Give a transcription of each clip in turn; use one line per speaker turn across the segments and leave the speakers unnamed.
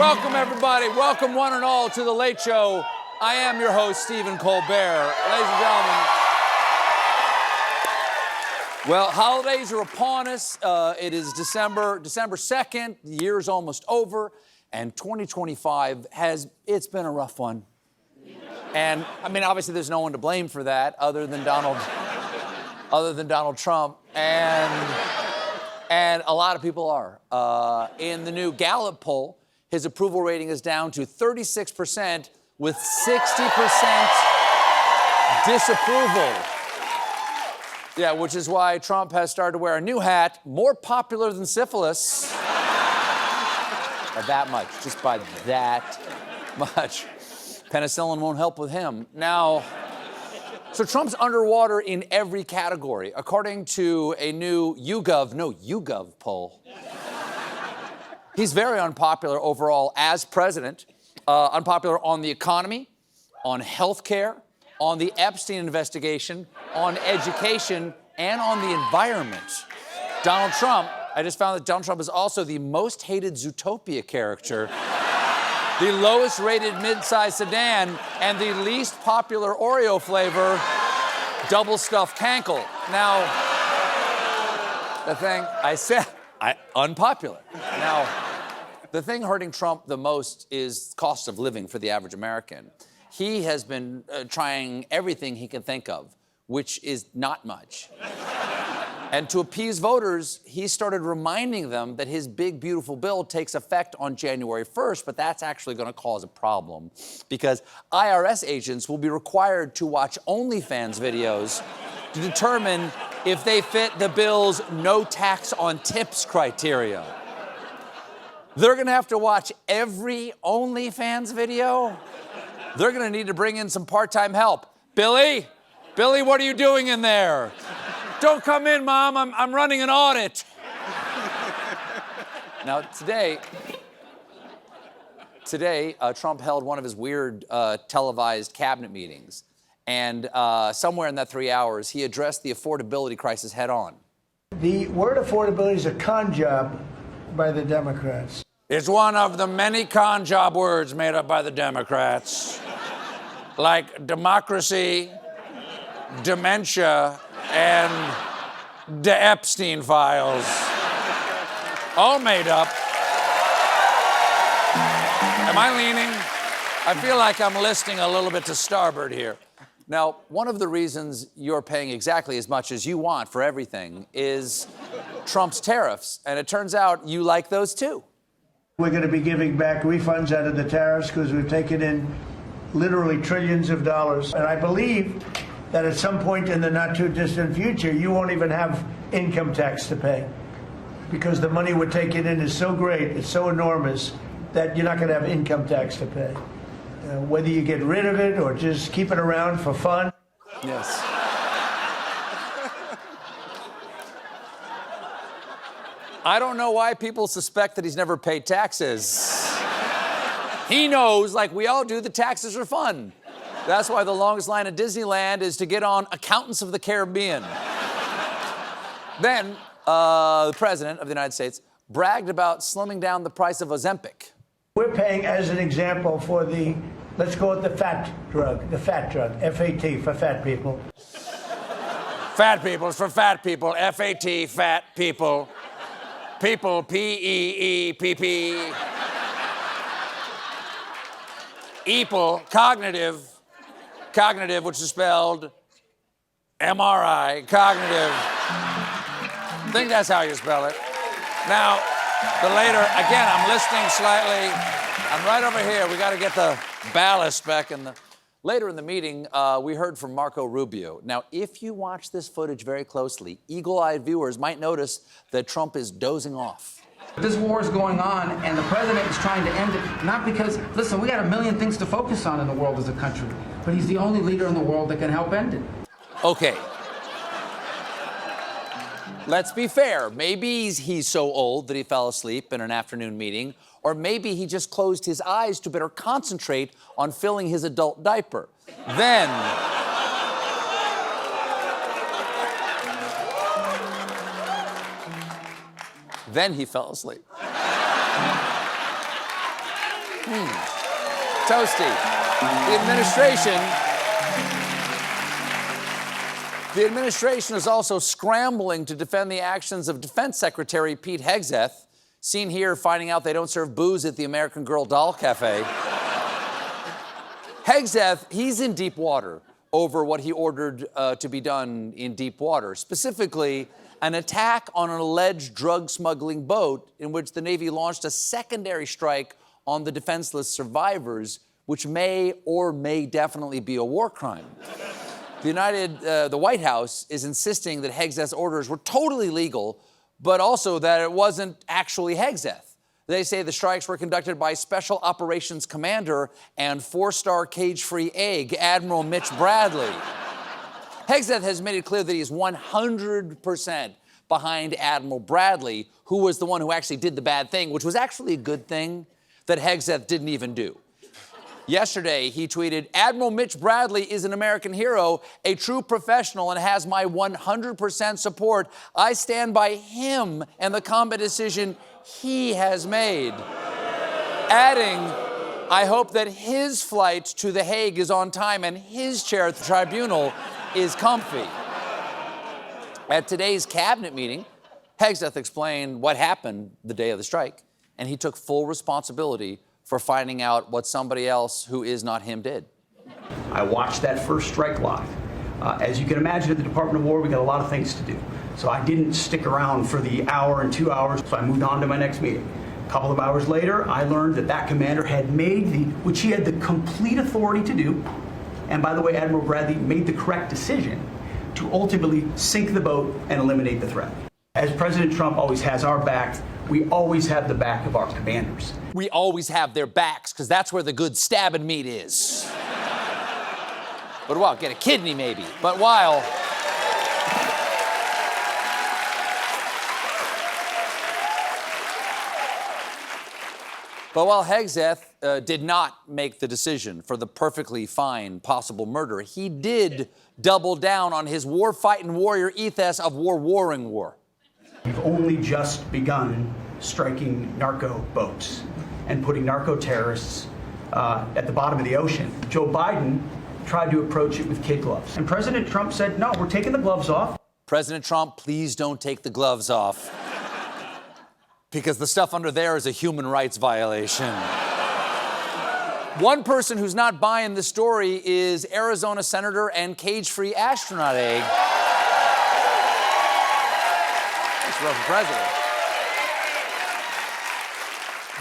Welcome, everybody. Welcome, one and all, to The Late Show. I am your host, Stephen Colbert. Ladies and gentlemen. Well, holidays are upon us. It is December 2nd. The year is almost over. And 2025 it's been a rough one. And, I mean, obviously there's no one to blame for that other than Donald Trump. And a lot of people are. In the new Gallup poll, his approval rating is down to 36% with 60% disapproval. Yeah, which is why Trump has started to wear a new hat, more popular than syphilis. By that much, just by that much. Penicillin won't help with him. Now, so Trump's underwater in every category, according to a new YouGov poll. He's very unpopular overall as president. Unpopular on the economy, on health care, on the Epstein investigation, on education, and on the environment. Donald Trump, I just found that Donald Trump is also the most hated Zootopia character, the lowest rated mid-size sedan, and the least popular Oreo flavor, double stuffed cankle. Now, the thing unpopular. Now, the thing hurting Trump the most is cost of living for the average American. He has been trying everything he can think of, which is not much. And to appease voters, he started reminding them that his big, beautiful bill takes effect on January 1st, but that's actually going to cause a problem because IRS agents will be required to watch OnlyFans videos to determine if they fit the bill's no tax on tips criteria. They're going to have to watch every OnlyFans video. They're going to need to bring in some part-time help. Billy, what are you doing in there? Don't come in, Mom. I'm running an audit. Now, today, Trump held one of his weird televised cabinet meetings. And somewhere in that 3 hours, he addressed the affordability crisis head on.
The word affordability is a con job by the Democrats.
It's one of the many con job words made up by the Democrats, like democracy, dementia, and the Epstein files. All made up. Am I leaning? I feel like I'm listing a little bit to starboard here. Now, one of the reasons you're paying exactly as much as you want for everything is Trump's tariffs, and it turns out you like those too.
We're going to be giving back refunds out of the tariffs because we've taken in literally trillions of dollars. And I believe that at some point in the not-too-distant future, you won't even have income tax to pay because the money we're taking in is so great, it's so enormous, that you're not going to have income tax to pay. Whether you get rid of it or just keep it around for fun.
Yes. I don't know why people suspect that he's never paid taxes. He knows, like we all do, the taxes are fun. That's why the longest line at Disneyland is to get on Accountants of the Caribbean. Then, the President of the United States bragged about slimming down the price of Ozempic.
We're paying, as an example, for the, let's call it the fat drug, F-A-T, for fat people.
Fat people, it's for fat people, F-A-T, fat people. People, P-E-E-P-P. Equal, cognitive, which is spelled M-R-I, cognitive. I think that's how you spell it. Now, the later, again, I'm listening slightly. I'm right over here. We got to get the ballast back in the... Later in the meeting, we heard from Marco Rubio. Now, if you watch this footage very closely, eagle-eyed viewers might notice that Trump is dozing off.
This war is going on, and the president is trying to end it, not because, listen, we got a million things to focus on in the world as a country, but he's the only leader in the world that can help end it.
Okay. Let's be fair. Maybe he's so old that he fell asleep in an afternoon meeting, or maybe he just closed his eyes to better concentrate on filling his adult diaper. Then he fell asleep. Toasty. The administration is also scrambling to defend the actions of Defense Secretary Pete Hegseth, seen here finding out they don't serve booze at the American Girl Doll Cafe. Hegseth, he's in deep water over what he ordered to be done in deep water, specifically an attack on an alleged drug smuggling boat in which the Navy launched a secondary strike on the defenseless survivors, which may or may definitely be a war crime. The White House is insisting that Hegseth's orders were totally legal, but also that it wasn't actually Hegseth. They say the strikes were conducted by Special Operations Commander and four-star cage-free egg, Admiral Mitch Bradley. Hegseth has made it clear that he's 100% behind Admiral Bradley, who was the one who actually did the bad thing, which was actually a good thing that Hegseth didn't even do. Yesterday, he tweeted, "Admiral Mitch Bradley is an American hero, a true professional, and has my 100% support. I stand by him and the combat decision he has made." Adding, "I hope that his flight to The Hague is on time and his chair at the tribunal is comfy." At today's cabinet meeting, Hegseth explained what happened the day of the strike, and he took full responsibility for finding out what somebody else who is not him did.
I watched that first strike live. As you can imagine, at the Department of War, we got a lot of things to do. So I didn't stick around for the hour and 2 hours, so I moved on to my next meeting. A couple of hours later, I learned that that commander had made which he had the complete authority to do, and by the way, Admiral Bradley made the correct decision to ultimately sink the boat and eliminate the threat. As President Trump always has our back, we always have the back of our commanders.
We always have their backs, because that's where the good stabbing meat is. But well, get a kidney maybe. But while Hegseth did not make the decision for the perfectly fine possible murder, he did double down on his war-fighting warrior ethos of war-warring war.
We've only just begun striking narco boats and putting narco terrorists at the bottom of the ocean. Joe Biden tried to approach it with kid gloves. And President Trump said, "No, we're taking the gloves off."
President Trump, please don't take the gloves off. Because the stuff under there is a human rights violation. One person who's not buying the story is Arizona Senator and cage-free astronaut egg. Let's run for president.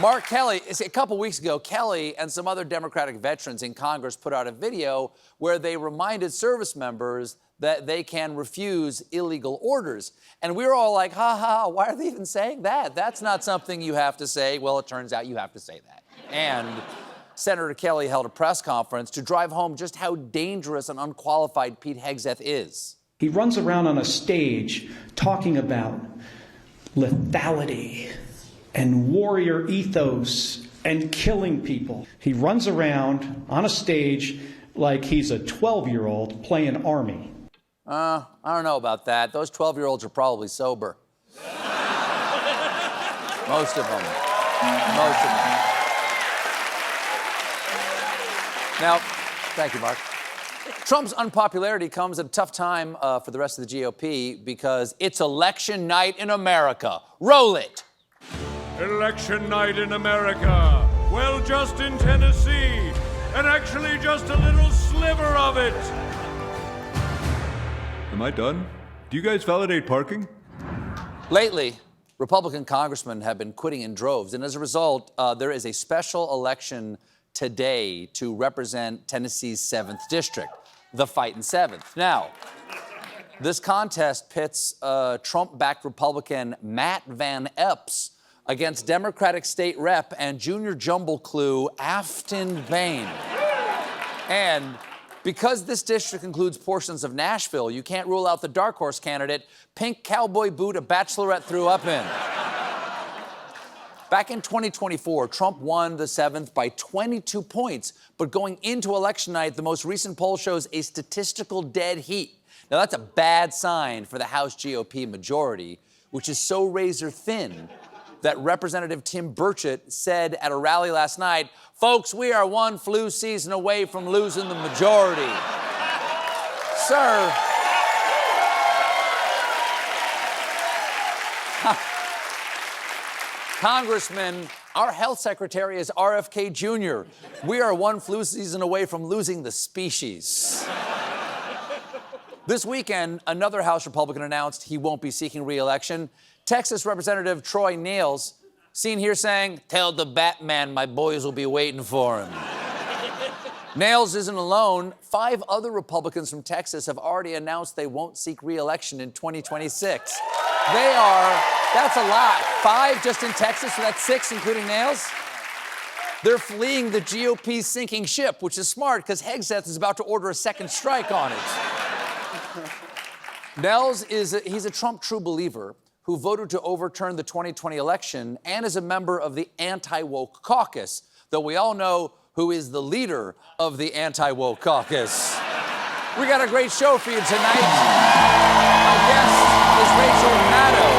Mark Kelly, a couple weeks ago, Kelly and some other Democratic veterans in Congress put out a video where they reminded service members that they can refuse illegal orders. And we were all like, ha ha, why are they even saying that? That's not something you have to say. Well, it turns out you have to say that. And Senator Kelly held a press conference to drive home just how dangerous and unqualified Pete Hegseth is.
He runs around on a stage talking about lethality and warrior ethos and killing people. He runs around on a stage like he's a 12-year-old playing Army.
I don't know about that. Those 12-year-olds are probably sober. Most of them. Now, thank you, Mark. Trump's unpopularity comes at a tough time for the rest of the GOP because it's election night in America. Roll it.
Election night in America. Well, just in Tennessee, and actually just a little sliver of it.
Am I done? Do you guys validate parking?
Lately, Republican congressmen have been quitting in droves, and as a result, there is a special election today to represent Tennessee's 7th district, the Fightin' 7th. Now, this contest pits Trump-backed Republican Matt Van Epps against Democratic State Rep and Junior Jumble Clue Afton Bain. And because this district includes portions of Nashville, you can't rule out the dark horse candidate, pink cowboy boot a bachelorette threw up in. Back in 2024, Trump won the 7th by 22 points, but going into election night, the most recent poll shows a statistical dead heat. Now, that's a bad sign for the House GOP majority, which is so razor thin that Representative Tim Burchett said at a rally last night, "Folks, we are one flu season away from losing the majority." Sir, Congressman, our health secretary is RFK Jr. We are one flu season away from losing the species. This weekend, another House Republican announced he won't be seeking re-election. Texas Representative Troy Nehls, seen here saying, "Tell the Batman my boys will be waiting for him." Nehls isn't alone. 5 other Republicans from Texas have already announced they won't seek re-election in 2026. That's a lot. 5 just in Texas, so that's 6, including Nehls. They're fleeing the GOP's sinking ship, which is smart because Hegseth is about to order a second strike on it. Nehls he's a Trump true believer who voted to overturn the 2020 election and is a member of the anti-woke caucus, though we all know who is the leader of the anti-woke caucus. We got a great show for you tonight. Our guest is Rachel Maddow.